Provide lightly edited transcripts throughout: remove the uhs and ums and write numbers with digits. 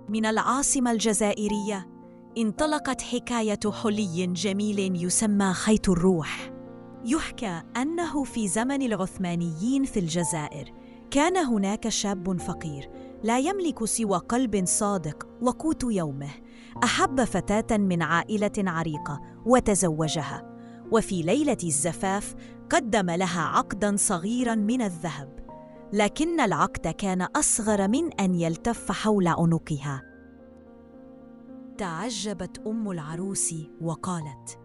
من العاصمة الجزائرية انطلقت حكاية حلي جميل يسمى خيط الروح. يحكى أنه في زمن العثمانيين في الجزائر كان هناك شاب فقير لا يملك سوى قلب صادق وقوت يومه، أحب فتاة من عائلة عريقة وتزوجها، وفي ليلة الزفاف قدم لها عقداً صغيراً من الذهب، لكن العقد كان أصغر من أن يلتف حول عنقها. تعجبت أم العروس وقالت: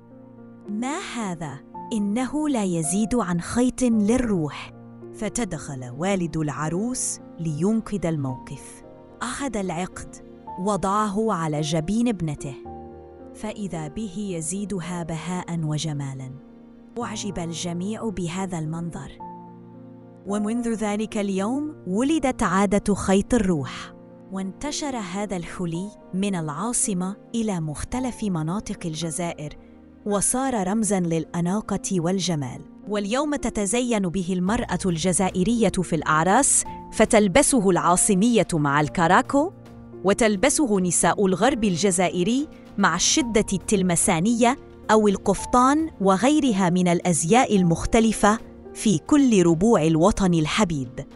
ما هذا؟ إنه لا يزيد عن خيط للروح. فتدخل والد العروس لينقذ الموقف، أخذ العقد وضعه على جبين ابنته، فإذا به يزيدها بهاء وجمالا. أعجب الجميع بهذا المنظر، ومنذ ذلك اليوم ولدت عادة خيط الروح، وانتشر هذا الحلي من العاصمة إلى مختلف مناطق الجزائر، وصار رمزاً للأناقة والجمال. واليوم تتزين به المرأة الجزائرية في الأعراس، فتلبسه العاصمية مع الكاراكو، وتلبسه نساء الغرب الجزائري مع الشدة التلمسانية أو القفطان وغيرها من الأزياء المختلفة في كل ربوع الوطن الحبيب.